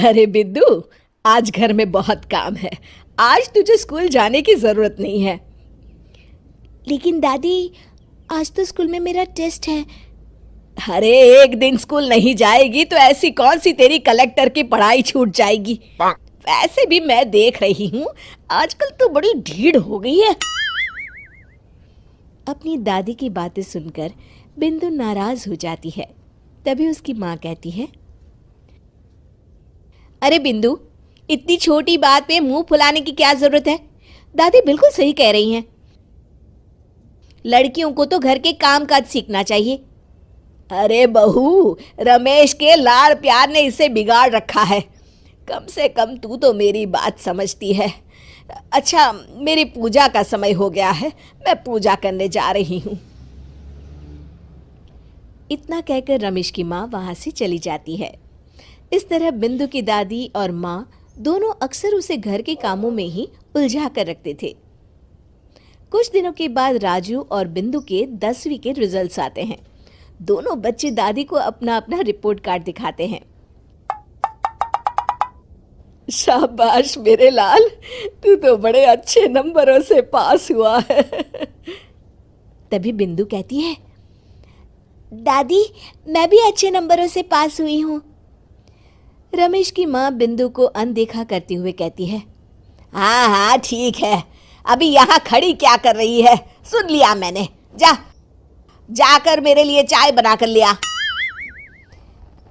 अरे बिद्दू, आज घर में बहुत काम है। आज तुझे स्कूल जाने की जरूरत नहीं है। लेकिन दादी, आज तो स्कूल में मेरा टेस्ट है। अरे एक दिन स्कूल नहीं जाएगी तो ऐसी कौन सी तेरी कलेक्टर की पढ़ाई छूट जाएगी। वैसे भी मैं देख रही हूँ आजकल तो बड़ी ढीठ हो गई है। अपनी दादी की बातें सुनकर बिंदु नाराज हो जाती है। तभी उसकी माँ कहती है, अरे बिंदु, इतनी छोटी बात पे मुंह फुलाने की क्या जरूरत है। दादी बिल्कुल सही कह रही हैं। लड़कियों को तो घर के काम काज सीखना चाहिए। अरे बहू, रमेश के लाड़ प्यार ने इसे बिगाड़ रखा है। कम से कम तू तो मेरी बात समझती है। अच्छा, मेरी पूजा का समय हो गया है, मैं पूजा करने जा रही हूँ। इतना कहकर रमेश की माँ वहां से चली जाती है। इस तरह बिंदु की दादी और माँ दोनों अक्सर उसे घर के कामों में ही उलझा कर रखते थे। कुछ दिनों के बाद राजू और बिंदु के 10वीं के रिजल्ट्स आते हैं। दोनों बच्चे दादी को अपना अपना रिपोर्ट कार्ड दिखाते हैं। शाबाश मेरे लाल, तू तो बड़े अच्छे नंबरों से पास हुआ है। तभी बिंदु कहती है, दादी मैं भी अच्छे नंबरों से पास हुई हूँ। रमेश की माँ बिंदु को अनदेखा करते हुए कहती है, हाँ हाँ ठीक है, अभी यहाँ खड़ी क्या कर रही है, सुन लिया मैंने। जाकर मेरे लिए चाय बना कर लिया।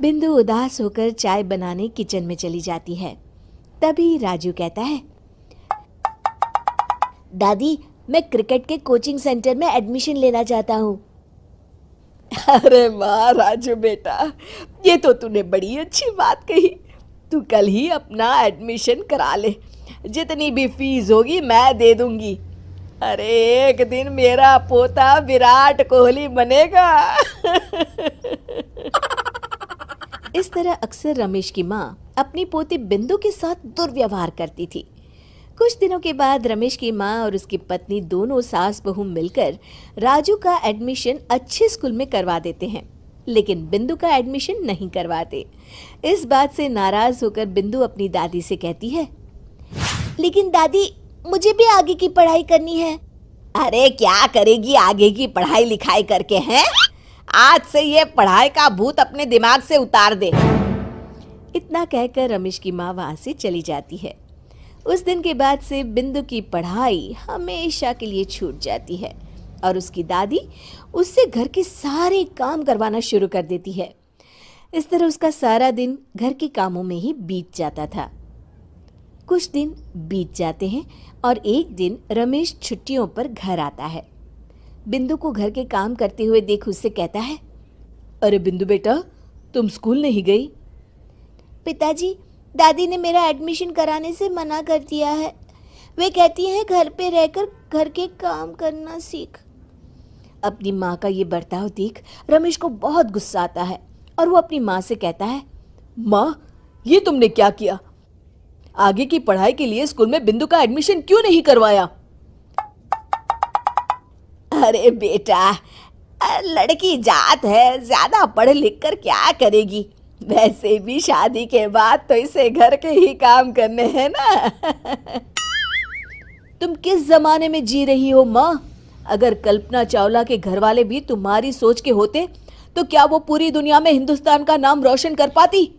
बिंदु उदास होकर चाय बनाने किचन में चली जाती है। तभी राजू कहता है, दादी मैं क्रिकेट के कोचिंग सेंटर में एडमिशन लेना चाहता हूँ। अरे वाह राजू बेटा, ये तो तूने बड़ी अच्छी बात कही। तू कल ही अपना एडमिशन करा ले, जितनी भी फीस होगी मैं दे दूंगी। अरे एक दिन मेरा पोता विराट कोहली बनेगा। इस तरह अक्सर रमेश की माँ अपनी पोती बिंदु के साथ दुर्व्यवहार करती थी। कुछ दिनों के बाद रमेश की माँ और उसकी पत्नी दोनों सास बहू मिलकर राजू का एडमिशन अच्छे स्कूल में करवा देते हैं, लेकिन बिंदु का एडमिशन नहीं करवाते। इस बात से नाराज होकर बिंदु अपनी दादी से कहती है, लेकिन दादी मुझे भी आगे की पढ़ाई करनी है। अरे क्या करेगी आगे की पढ़ाई लिखाई करके, हैं? आज से ये पढ़ाई का भूत अपने दिमाग से उतार दे। इतना कहकर रमेश की माँ वहां से चली जाती है। उस दिन के बाद से बिंदु की पढ़ाई हमेशा के लिए छूट जाती है और उसकी दादी उससे घर के सारे काम करवाना शुरू कर देती है। इस तरह उसका सारा दिन घर के कामों में ही बीत जाता था। कुछ दिन बीत जाते हैं और एक दिन रमेश छुट्टियों पर घर आता है। बिंदु को घर के काम करते हुए देख उससे कहता है, अरे बिंदु बेटा, तुम स्कूल नहीं गई? पिताजी, दादी ने मेरा एडमिशन कराने से मना कर दिया है। वे कहती हैं घर पे रहकर घर के काम करना सीख। अपनी माँ का ये बर्ताव देख रमेश को बहुत गुस्सा आता है और वो अपनी माँ से कहता है, माँ ये तुमने क्या किया? आगे की पढ़ाई के लिए स्कूल में बिंदु का एडमिशन क्यों नहीं करवाया? अरे बेटा, लड़की जात है, ज्यादा पढ़ लिख कर क्या करेगी? वैसे भी शादी के बाद तो इसे घर के ही काम करने हैं ना। तुम किस जमाने में जी रही हो माँ? अगर कल्पना चावला के घर वाले भी तुम्हारी सोच के होते तो क्या वो पूरी दुनिया में हिंदुस्तान का नाम रोशन कर पाती?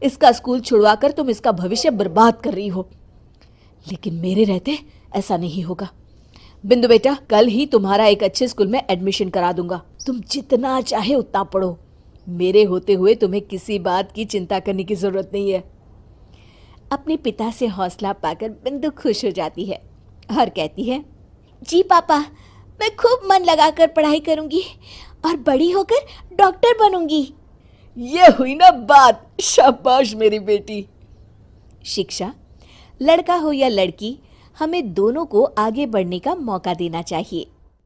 इसका स्कूल छुड़वाकर तुम इसका भविष्य बर्बाद कर रही हो, लेकिन मेरे रहते ऐसा नहीं होगा। बिंदु बेटा, कल ही तुम्हारा एक अच्छे स्कूल में एडमिशन करा दूंगा। तुम जितना चाहे उतना पढ़ो। मेरे होते हुए तुम्हें किसी बात की चिंता करने की जरूरत नहीं है। अपने पिता से हौसला पाकर बिंदु खुश हो जाती है और कहती है, जी पापा, मैं खूब मन लगाकर पढ़ाई करूंगी और बड़ी होकर डॉक्टर बनूंगी। ये हुई ना बात, शाबाश मेरी बेटी। शिक्षा, लड़का हो या लड़की, हमें दोनों को आगे बढ़ने का मौका देना चाहिए।